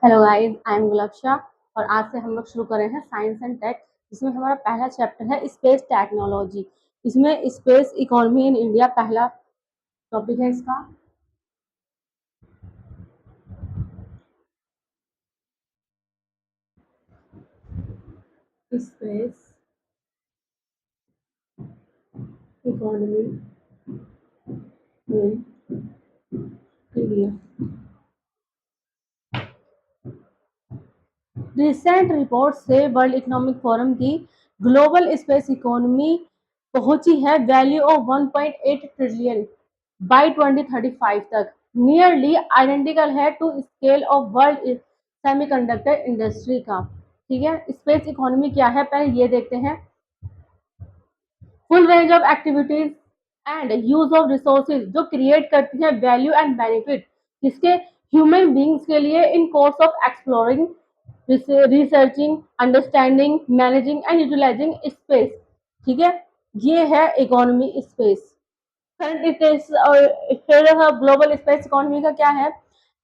Hello guys, I am गुलाबशा और आज से हम लोग शुरू कर रहे हैं साइंस एंड टेक, जिसमें हमारा पहला चैप्टर है स्पेस टेक्नोलॉजी। इसमें स्पेस इकोनॉमी इन इंडिया पहला टॉपिक है इसका। Space economy in India. Recent report से वर्ल्ड इकोनॉमिक फोरम की ग्लोबल स्पेस इकोनॉमी पहुंची है वैल्यू ऑफ 1.8 ट्रिलियन बाय 2035 तक, नियरली आइडेंटिकल है to scale of world semiconductor industry का। ठीक है, स्पेस इकोनॉमी क्या है पहले ये देखते हैं। Full range of activities and use of resources जो क्रिएट करती हैं वैल्यू एंड बेनिफिट किसके, ह्यूमन बींग्स के लिए in course of exploring, researching, understanding, managing and utilising space. ठीक है, ये है economy space. Current global space economy का क्या है।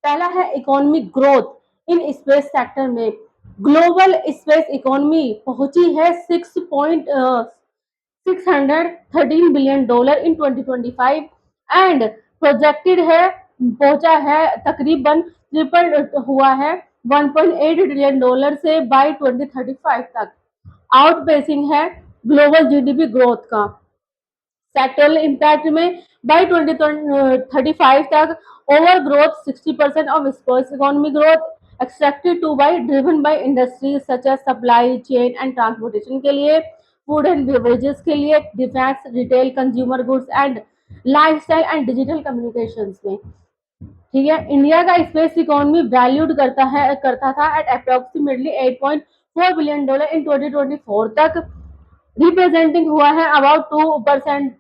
पहला है economic growth in space sector में। ग्लोबल स्पेस इकोनॉमी पहुंची है 613 billion dollar in 2025 and projected है, पहुंचा है तकरीबन ट्रिपल हुआ है 1.8 ट्रिलियन डॉलर से बाय 2035 तक। आउटपेसिंग है ग्लोबल जीडीपी ग्रोथ का। सेक्टरल इम्पैक्ट में बाय 2035 तक over growth 60% of space economy growth expected to by driven by industries such as supply chain and transportation के लिए, फूड एंड बेवरेजेस के लिए, defence, retail, consumer goods and lifestyle and digital communications में। ठीक है, India का space economy valued करता था at approximately 8.4 billion dollar in 2024 तक, रिप्रेजेंटिंग हुआ है about 2%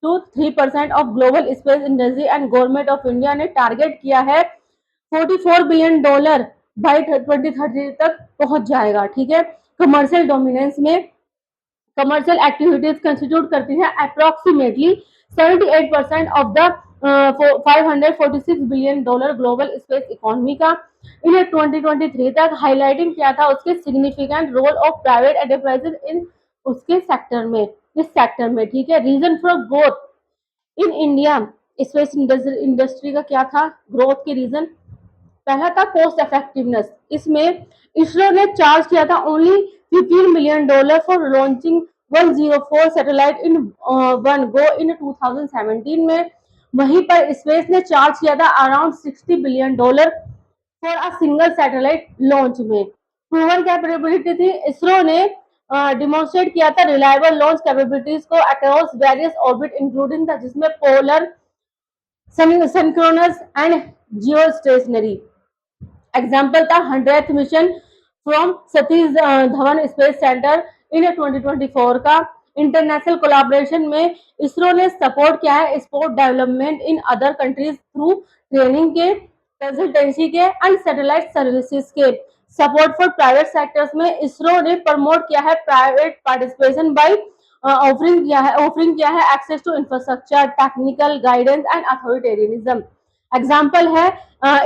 to 3% of global space industry and government of India ने टारगेट किया है 44 बिलियन डॉलर बाय 2030 तक पहुंच जाएगा। ठीक है, कमर्शियल डोमिनेंस में कमर्शियल एक्टिविटीज कंस्टिट्यूट करती है approximately 78% of the 546 billion dollar global space economy का। इन्हें 2023 तक हाईलाइटिंग किया था उसके significant role of private enterprises in उसके सेक्टर में, इस सेक्टर में। ठीक है, reason for growth in India space industry का क्या था ग्रोथ के रीजन। पहला था कॉस्ट इफेक्टिवनेस। इसमें इसरो ने चार्ज किया था only 15 million dollar for launching 104 satellite in one go in 2017 में। वहीं पर स्पेस ने चार्ज किया था around 60 billion dollar for a single satellite launch में। प्रूवन कैपेबिलिटी थी, इसरो ने डिमोन्स्ट्रेट किया था रिलायबल लॉन्च कैपेबिलिटीज को अक्रॉस वेरियस ऑर्बिट इंक्लूडिंग था, जिसमें polar, synchronous and geostationary. Example था 100th mission from Satish Dhawan Space Centre in 2024 का। इंटरनेशनल कोलैबोरेशन में इसरो ने सपोर्ट किया है sport development in other countries through training के, कंसल्टेंसी के एंड सैटेलाइट सर्विसेज के। सपोर्ट फॉर प्राइवेट सेक्टर्स में इसरो ने प्रमोट किया है प्राइवेट पार्टिसिपेशन बाय ऑफरिंग किया है access to infrastructure, technical guidance and authoritarianism. Example है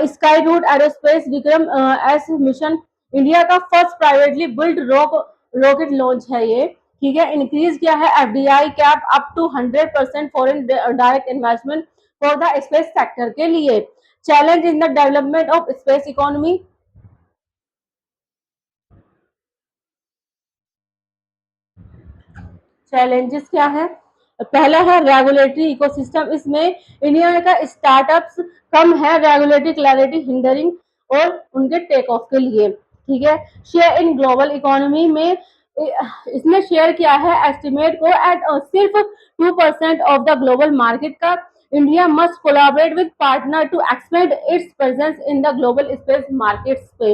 Skyroot Aerospace Vikram S mission, India का first privately build rocket launch है ये। ठीक है, इंक्रीज किया है FDI cap up to 100% foreign direct investment for the space sector के लिए। Challenge in the development of space economy. Challenges क्या है। पहला है रेगुलेटरी इकोसिस्टम। इसमें इंडिया का स्टार्टअप्स कम है, रेगुलेटरी क्लैरिटी हिंडरिंग और उनके टेक ऑफ के लिए। ठीक है, शेयर इन ग्लोबल इकोनॉमी में इसने शेयर किया है एस्टिमेट को एट सिर्फ 2% ऑफ द ग्लोबल मार्केट का। India must collaborate with partner to expand its presence in the global space markets पे।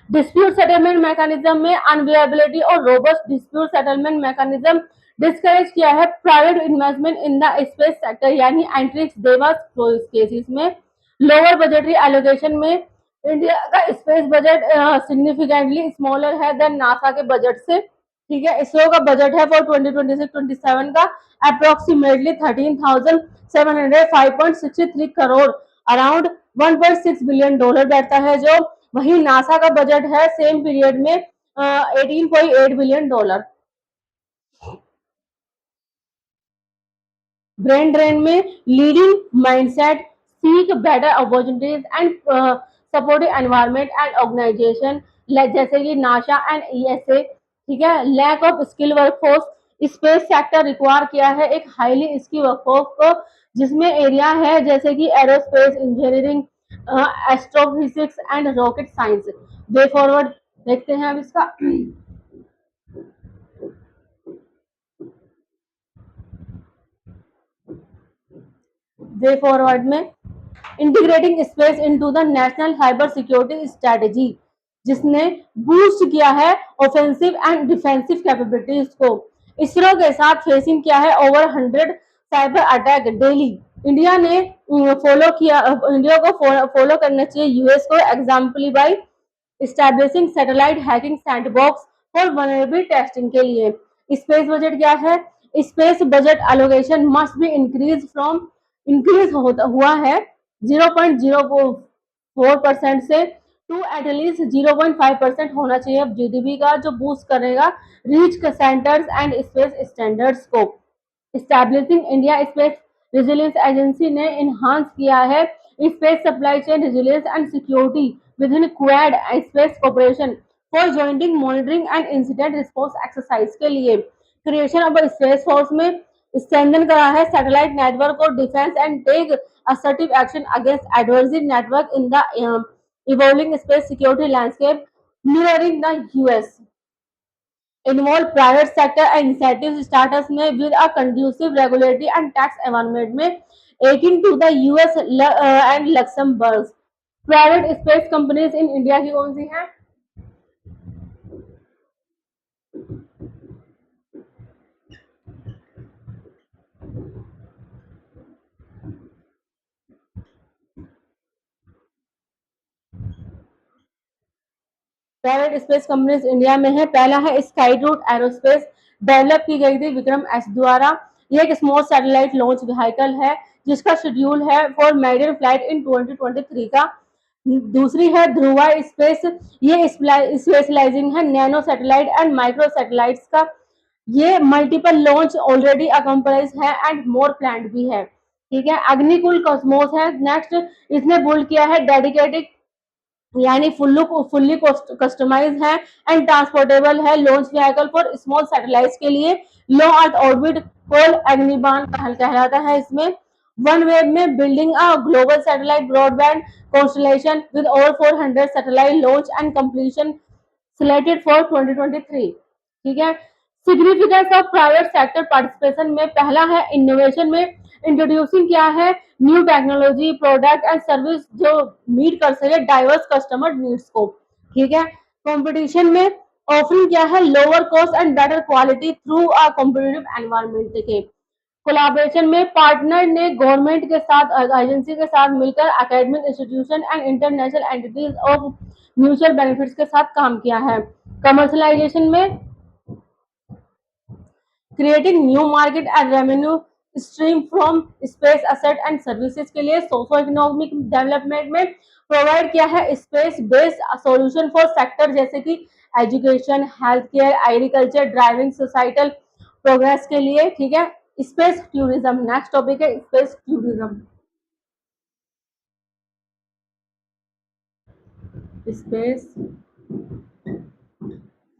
डिस्प्यूट सेटलमेंट मैकेनिज्म में अनवेलेबिलिटी और robust dispute settlement mechanism discourage किया है private investment in the space sector, यानी Antrix Devas cases में। Lower budgetary allocation में India का space budget significantly smaller है देन नासा के बजट से। ठीक है, इसरो का बजट है फॉर 2026-27 का approximately 13,705.63 crore, around 1.6 billion dollar बैठता है, जो वहीं नासा का बजट है सेम पीरियड में 18.8 बिलियन डॉलर। ब्रेन ड्रेन में leading mindset, seek better opportunities and supportive environment and organisation जैसे कि नासा एंड ईएसए। ठीक है, lack of skill workforce, space sector require किया है एक हाईली स्किल वर्कफोर्स को, जिसमें एरिया है जैसे कि aerospace engineering, astrophysics and rocket science. Way forward देखते हैं अब इसका। वे फॉरवर्ड में integrating space into the national cyber security strategy, जिसने बूस्ट किया है ऑफेंसिव एंड डिफेंसिव कैपेबिलिटीज को। इसरो के साथ फेसिंग किया है over 100 cyber attack daily. India ने फॉलो किया, इंडिया को फॉलो करना चाहिए यूएस को एग्जाम्पली by establishing satellite hacking sandbox for vulnerability testing के लिए। स्पेस बजट क्या है? Space budget allocation must be increase हुआ है 0.04% से टू एटलीस्ट 0.5% होना चाहिए अब जीडीपी का, जो बूस्ट करेगा reach centres and space standards को। Establishing India space resilience agency ने इन्हांस किया है space supply chain resilience and security within Quad space corporation for jointing monitoring and incident response exercise के लिए। Creation of space force में strengthen करा है satellite network और defence and tech assertive action against adversary network in the evolving space security landscape mirroring the US. Involve private sector and incentive startups में with a conducive regulatory and tax environment में akin to the US and Luxembourg. Private space companies in India की कौन सी हैं? Private space companies India में है। पहला है Skyroot aerospace, develop की गई थी विक्रम एस द्वारा। ये एक स्मॉल सैटेलाइट लॉन्च व्हीकल है जिसका शेड्यूल है फॉर मेरिन फ्लाइट इन 2023 का। दूसरी है ध्रुवा स्पेस, ये स्पेशलाइजिंग है nano satellite and micro satellites का। ये मल्टीपल लॉन्च ऑलरेडी अकम्प्लाइज है एंड मोर प्लान भी है। ठीक है, अग्निकुल कॉस्मोस है नेक्स्ट। इसने बिल्ड किया है डेडिकेटेड यानी फुल्ली कस्टमाइज है एंड ट्रांसपोर्टेबल है launch vehicle for small satellites के लिए। लो अर्थ ऑर्बिट कोल अग्निबाण कहलाता है इसमें। वन वेब में building a global satellite broadband constellation with over 400 satellite launch and completion selected for 2023। ठीक है, significance of private sector participation में पहला है इनोवेशन में इंट्रोड्यूसिंग किया है new technology product and service जो मीट कर सके डाइवर्स कस्टमर नीड्स को। ठीक है, कंपटीशन में ऑफरिंग किया है lower cost and better quality through a competitive environment के। कोलैबोरेशन में पार्टनर ने गवर्नमेंट के साथ एजेंसी के साथ मिलकर academic institution and international entities of mutual benefits के साथ काम किया है। कमर्शलाइजेशन में creating new market and revenue stream from space asset and services के लिए। सोशो इकोनॉमिक डेवलपमेंट में प्रोवाइड किया है space based solution for sector जैसे कि education, health care, agriculture, driving, societal progress के लिए। ठीक है, स्पेस टूरिज्म नेक्स्ट टॉपिक है space tourism. Space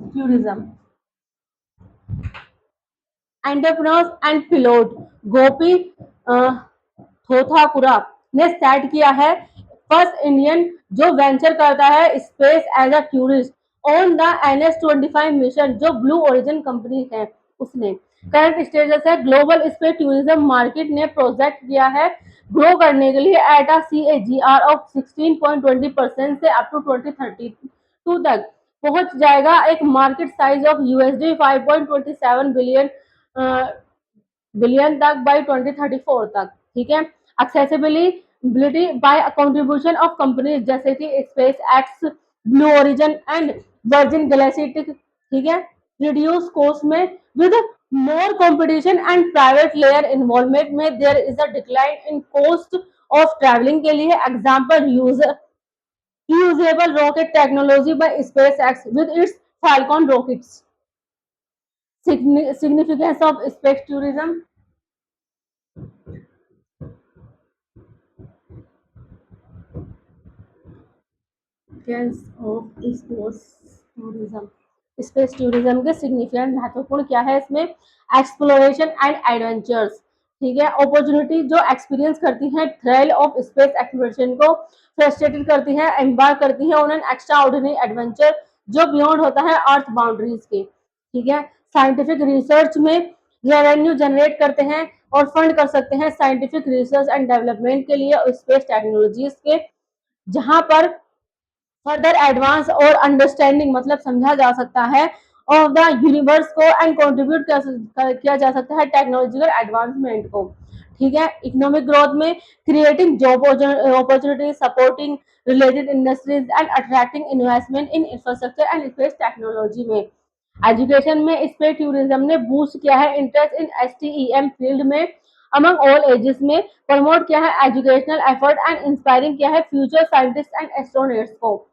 tourism entrepreneurs and pilot Gopi Thotakura ने सेट किया है फर्स्ट इंडियन जो वेंचर करता है space as a tourist on the NS-25 mission जो ब्लू ओरिजिन कंपनी है उसने। करंट स्टेटस है ग्लोबल स्पेस टूरिज्म मार्केट ने प्रोजेक्ट किया है ग्रो करने के लिए एट अ CAGR ऑफ 16.20% से अप टू 2032 तक पहुंच जाएगा एक market size of USD 5.27 billion तक बाय 2034 तक। ठीक है, accessibility by contribution of companies जैसे कि SpaceX, Blue Origin and Virgin Galactic. ठीक है, रिड्यूस कॉस्ट में with more competition and private layer involvement में there is a decline in cost of travelling के लिए। Example user reusable rocket technology by SpaceX with its Falcon rockets. Significance of space tourism. Significance of space tourism. Space tourism के significant महत्वपूर्ण क्या है इसमें? Exploration and adventures, ठीक है, opportunity जो एक्सपीरियंस करती हैं थ्रिल ऑफ स्पेस एक्सप्लोरेशन को फ्रस्ट्रेटेड करती है, एम्बार्क करती है on an extra ordinary adventure जो बियॉन्ड होता है अर्थ बाउंड्रीज के, ठीक है। साइंटिफिक रिसर्च में रेवेन्यू जनरेट करते हैं और फंड कर सकते हैं साइंटिफिक रिसर्च एंड डेवलपमेंट के लिए स्पेस टेक्नोलॉजीज के, जहां पर फर्दर एडवांस और अंडरस्टैंडिंग मतलब समझा जा सकता है ऑफ द यूनिवर्स को एंड कंट्रीब्यूट किया जा सकता है टेक्नोलॉजिकल एडवांसमेंट को, ठीक है। इकोनॉमिक ग्रोथ में creating job opportunity, supporting related industries and attracting investment in infrastructure and space technology में। एजुकेशन में स्पेस टूरिज्म ने बूस्ट किया है इंटरेस्ट इन एसटीईएम फील्ड में अमंग ऑल एजेस में, प्रमोट किया है एजुकेशनल एफर्ट एंड इंस्पायरिंग किया है फ्यूचर साइंटिस्ट एंड एस्ट्रोनॉट्स को।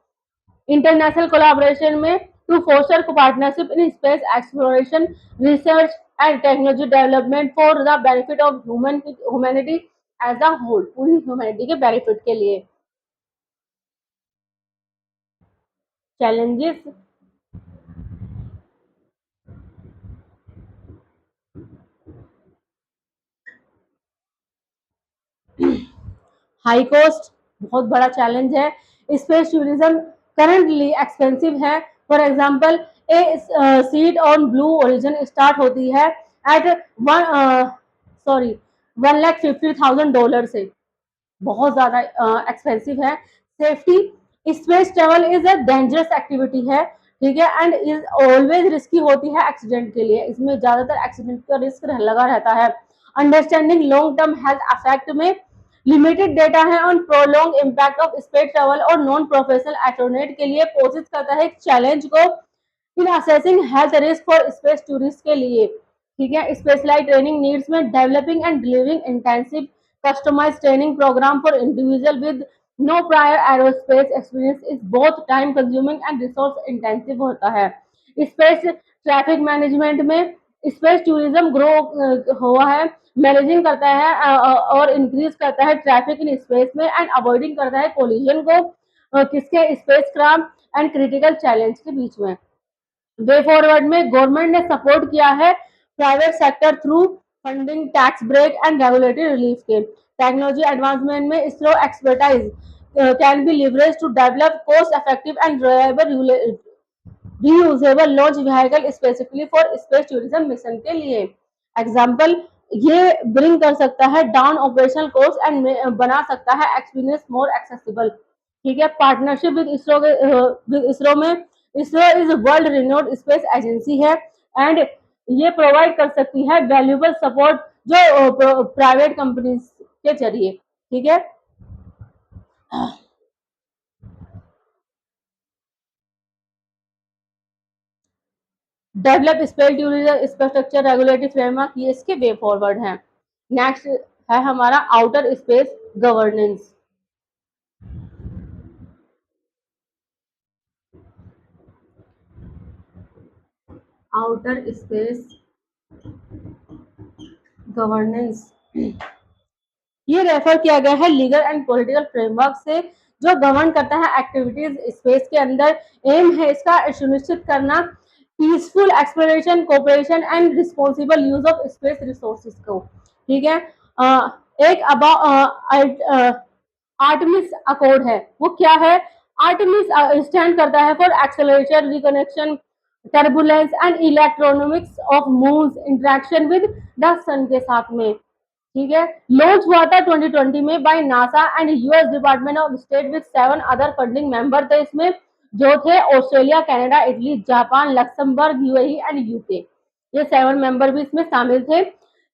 इंटरनेशनल कोलैबोरेशन में to foster partnership in space exploration, research and technology development for the benefit of humanity as a whole, पूरी humanity के benefit के लिए। चैलेंजेस, हाई कॉस्ट बहुत बड़ा चैलेंज है। स्पेस टूरिज्म करंटली एक्सपेंसिव है। For example a seat on Blue Origin start होती है एट $150,000 से, बहुत ज्यादा एक्सपेंसिव है। Safety, space travel is a dangerous activity है, ठीक है, एंड इज ऑलवेज रिस्की होती है एक्सीडेंट के लिए, इसमें ज्यादातर एक्सीडेंट का रिस्क लगा रहता है। Understanding long term health affect में लिमिटेड डेटा है on prolong impact of space travel और नॉन प्रोफेशनल एस्ट्रोनॉट के लिए पोजिट करता है चैलेंज को in assessing health risk for space tourist के लिए, ठीक है। स्पेशलाइज ट्रेनिंग नीड्स में developing and delivering intensive customise training programme for individual with no prior aerospace experience is both time consuming and resource intensive होता है। Space traffic management में space tourism grow हुआ है, मैनेजिंग करता है और increase करता है ट्रैफिक इन स्पेस में एंड अवॉइडिंग करता है कोलिजन को किसके space craft and critical challenge के बीच में। वे फॉरवर्ड में गवर्नमेंट ने सपोर्ट किया है private sector through funding, tax break and regulatory relief के। टेक्नोलॉजी एडवांसमेंट में ISRO expertise can be leverage to develop cost effective and reliable reusable launch vehicle specifically for space tourism mission के लिए। Example, ये bring कर सकता है down operational cost and बना सकता है एक्सपीरियंस मोर एक्सेसिबल, ठीक है। Partnership with ISRO with ISRO में ISRO is world renowned space agency है एंड ये प्रोवाइड कर सकती है वैल्यूएबल सपोर्ट जो प्राइवेट कंपनीज के जरिए, ठीक है। Develop space tourism infrastructure regulatory framework, ये इसके वे फॉरवर्ड हैं। नेक्स्ट है हमारा outer space governance. Outer space governance ये रेफर किया गया है लीगल एंड पॉलिटिकल फ्रेमवर्क से जो गवर्न करता है एक्टिविटीज स्पेस के अंदर। एम है इसका सुनिश्चित करना peaceful exploration, cooperation and responsible use of space resources को, ठीक है। एक अबाउट आर्टेमिस अकॉर्ड है, वो क्या है? आर्टेमिस स्टैंड करता है for acceleration, reconnection, turbulence and electronics of moons interaction with the sun के साथ में, ठीक है। लॉन्च हुआ था 2020 में by NASA and US department of state with 7 other funding member थे इसमें, जो थे Australia, Canada, Italy, Japan, Luxembourg, UAE and UK. ये 7 मेंबर भी इसमें शामिल थे।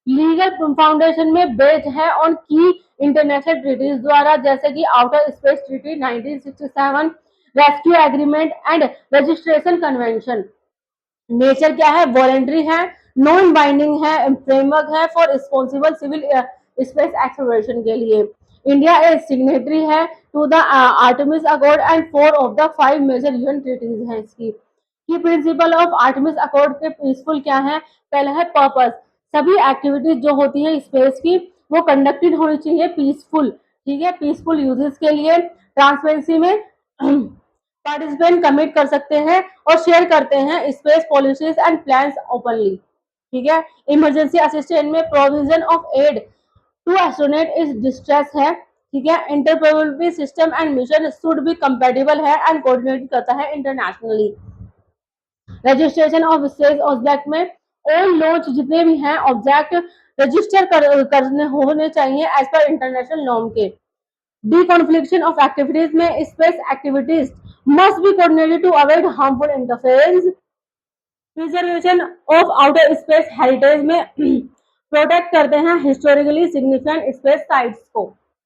लीगल फाउंडेशन में बेस्ड है ऑन की इंटरनेशनल ट्रीटीज द्वारा, जैसे कि outer space treaty 1967, rescue agreement and registration convention. Nature क्या है? वॉलेंट्री है, नॉन बाइंडिंग है, फ्रेमवर्क है for responsible civil space exploration के लिए। इंडिया एक सिग्नेटरी है to the Artemis Accord and 4 of the 5 major UN treaties हैं इसकी। Key principle of Artemis Accord के पीसफुल क्या है? पहला है पर्पस, सभी एक्टिविटीज जो होती है स्पेस की वो कंडक्टेड होनी चाहिए पीसफुल, ठीक है, पीसफुल यूजेस के लिए। ट्रांसपेरेंसी में पार्टिसिपेंट कमिट कर सकते हैं और शेयर करते हैं space policies and plans openly, ठीक है। इमरजेंसी असिस्टेंट में provision of aid to astronaut is distress है, ठीक है। Interoperability system and mission should be compatible है एंड कोऑर्डिनेट करता है internationally. Registration of space object में ऑल लॉन्च जितने भी हैं ऑब्जेक्ट रजिस्टर करने होने चाहिए एज पर इंटरनेशनल नॉर्म के। Deconfliction of activities में space activities must be coordinated to avoid harmful interference. Preservation of outer space heritage में प्रोटेक्ट करते हैं हिस्टोरिकली सिग्निफिकेंट स्पेस साइट्स को,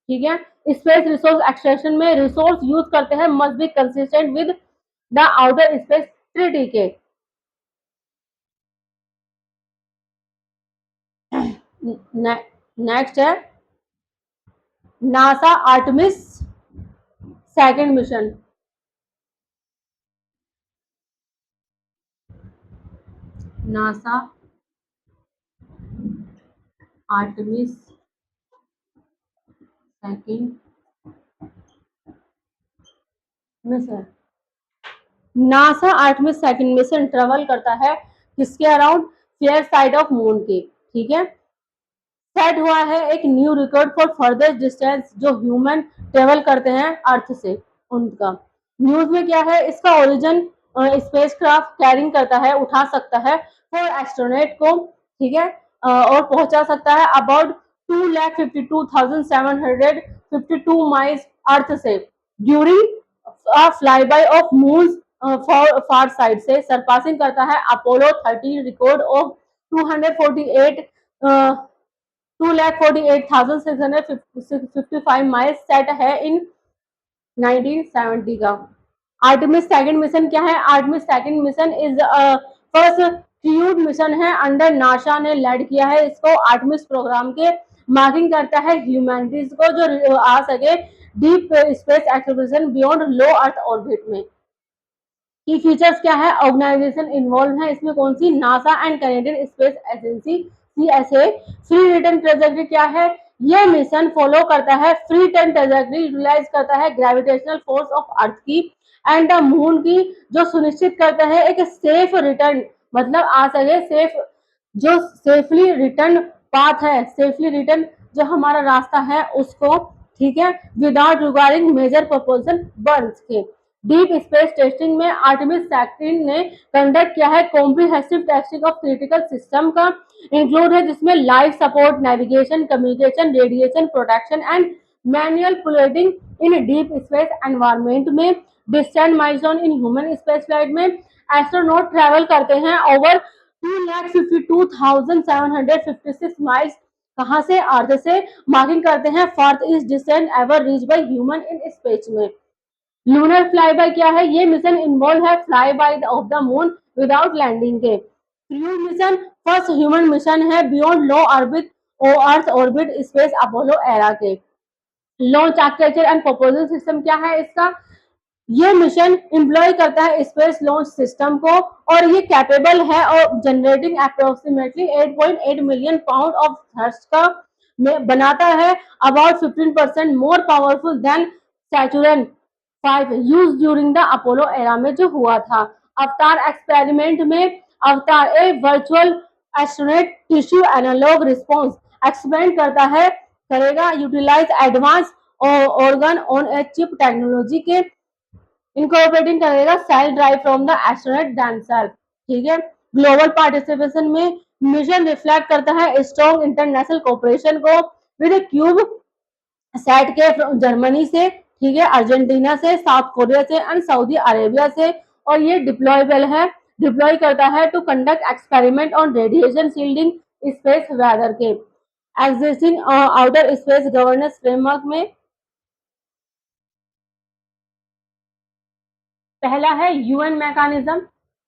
ठीक है। स्पेस रिसोर्स एक्सट्रैक्शन में रिसोर्स यूज करते हैं must be consistent with the outer space treaty के। नेक्स्ट है NASA Artemis second mission. NASA Artemis second mission. NASA Artemis second mission travel करता है किसके around? Fair side of moon के, ठीक है। सेट हुआ है एक new record for further distance जो ह्यूमन ट्रेवल करते हैं अर्थ से उनका। न्यूज में क्या है? इसका ओरिजिन स्पेसक्राफ्ट कैरिंग करता है, उठा सकता है फॉर एस्ट्रोनॉट को, ठीक है, और पहुंचा सकता है अबाउट 2,52,752 माइल्स अर्थ से during fly bye of moon far side से। सरपासिंग करता है Apollo 13 record of 248 2,48,655 miles set है इन 1970 का। आर्टेमिस सेकंड मिशन क्या है? Artemis second mission is first crude mission है अंडर नासा ने लेड किया है इसको आर्टेमिस प्रोग्राम के। मार्किंग करता है ह्यूमैनिटीज को जो आ सके डीप स्पेस एक्सप्लोरेशन बियॉन्ड लो अर्थ ऑर्बिट में। की फीचर्स क्या है? ऑर्गेनाइजेशन इन्वॉल्व है इसमें कौन सी? NASA and Canadian space agency CSA. Free return trajectory क्या है? ये मिशन फॉलो करता है फ्री रिटर्न ट्रेजेक्टरी, यूटिलाइज करता है ग्रेविटेशनल फोर्स ऑफ अर्थ की एंड द मून की, जो सुनिश्चित करता है एक सेफ रिटर्न, मतलब आ सके सेफ, जो सेफली रिटर्न पाथ है, सेफली रिटर्न जो हमारा रास्ता है उसको, ठीक है, without regarding major proposal burns के। डीप स्पेस टेस्टिंग में आर्टेमिस सेकंड ने कंडक्ट किया है comprehensive testing of critical system का, इंक्लूड है जिसमें life support, navigation, communication, radiation protection and manual piloting in deep space environment में। Distant milestone in human space flight में astronaut travel करते हैं ओवर 2,52,756 माइल्स, कहां से? अर्थ से। मार्किंग करते हैं first is distant ever reach by human in space में। लूनर फ्लाई बाय क्या है? ये मिशन इन्वॉल्व है flyby of the moon without landing के। Crew mission first human mission है beyond low orbit earth orbit space Apollo era के। Launch architecture and proposal system क्या है इसका? ये मिशन एम्प्लॉय करता है स्पेस लॉन्च सिस्टम को और ये कैपेबल है और generating approximately 8.8 million pound of thrust का बनाता है, about 15% more powerful than Saturn 5 use during the Apollo era में जो हुआ था। अवतार एक्सपेरिमेंट में AVATAR a virtual astronaut tissue analog response experiment करता है, करेगा utilize advance organ on a chip technology के, इनकॉर्पोरेटिंग करेगा cell drive from the astronaut themself, ठीक है। ग्लोबल पार्टिसिपेशन में मिशन रिफ्लेक्ट करता है स्ट्रॉन्ग इंटरनेशनल कोऑपरेशन को विद क्यूब सेट के जर्मनी से, ठीक है, अर्जेंटीना से, साउथ कोरिया से एंड सऊदी अरेबिया से, और ये डिप्लॉयबल है, डिप्लॉय करता है to conduct experiment on radiation shielding space weather के। Existing outer space governance framework में पहला है यूएन मैकेनिज्म,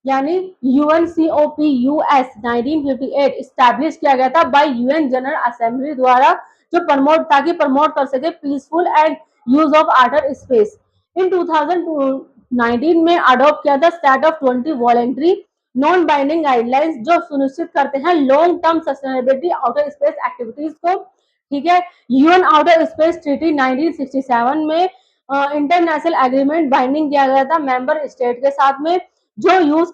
यानी यूएनसीओपी यूएस 1958 स्टैब्लिश किया गया था बाय यूएन जनरल असेंबली द्वारा, जो प्रमोट कर सके peaceful and use of outer space. In 2019 में अडॉप्ट किया था set of 20 voluntary non binding guidelines जो सुनिश्चित करते हैं long term sustainability outer space activities को। ठीक है, यूएन आउटर स्पेस ट्रीटी 1967 में इंटरनेशनल एग्रीमेंट बाइंडिंग किया गया था मेंबर स्टेट के साथ में, जो यूज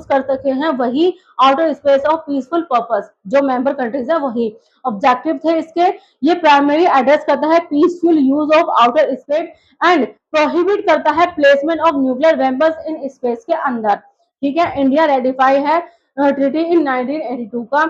कर सके हैं वही outer space of peaceful purpose, जो मेंबर कंट्रीज है वही ऑब्जेक्टिव थे इसके। ये प्राइमरी एड्रेस करता है peaceful use of outer space and prohibit करता है placement of nuclear weapons in space के अंदर। ठीक है, इंडिया रेटिफाई है ट्रीटी इन 1982 का।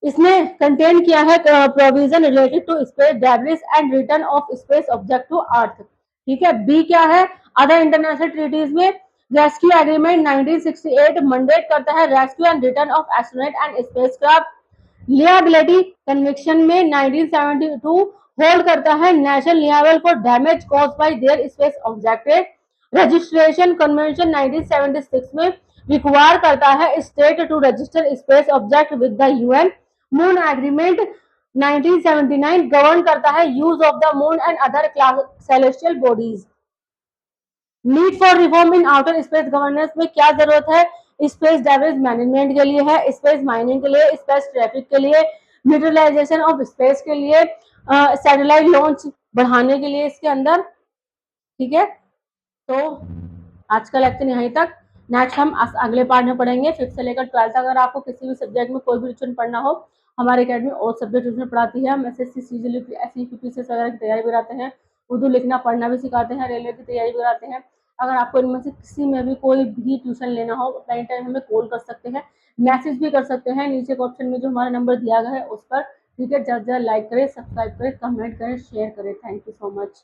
इसने कंटेन किया है provision related to space debris and return of space object to earth. ठीक है, बी क्या है, अदर इंटरनेशनल ट्रीटीज में रेस्क्यू एग्रीमेंट 1968 मंडेट करता है rescue and return of astronaut and spacecraft. Liability convention में 1972 होल्ड करता है national liable for damage cause by their space object. Registration convention 1976 में रिक्वायर करता है state to register space object with the UN. Moon agreement 1979 govern करता है use of the moon and other celestial bodies. Need for reform in outer space governance में क्या जरूरत है, space debris management के लिए है, स्पेस माइनिंग के लिए, स्पेस ट्रैफिक के लिए, यूटिलाइजेशन ऑफ स्पेस के लिए, सैटेलाइट लॉन्च बढ़ाने के लिए इसके अंदर। ठीक है, तो आज का लेक्चर यहीं तक। नेक्स्ट हम अगले पार्ट में पढ़ेंगे 5th से लेकर 12th। अगर आपको किसी भी सब्जेक्ट में कोई भी ट्यूशन पढ़ना हो, हमारे अकेडमी और सब्जेक्ट ट्यूशन पढ़ाती है। हम एसएससी सीजीएल एसईपीसी वगैरह की तैयारी भी कराते हैं, उर्दू लिखना पढ़ना भी सिखाते हैं, रेलवे की तैयारी भी कराते हैं। अगर आपको इनमें से किसी में भी कोई भी ट्यूशन लेना हो, एनी टाइम हमें कॉल कर सकते हैं, मैसेज भी कर सकते हैं नीचे के ऑप्शन में जो हमारा नंबर दिया गया है उस पर। ठीक है, ज़्यादा से ज़्यादा लाइक करें, सब्सक्राइब करें, कमेंट करें, शेयर करें। Thank you so much.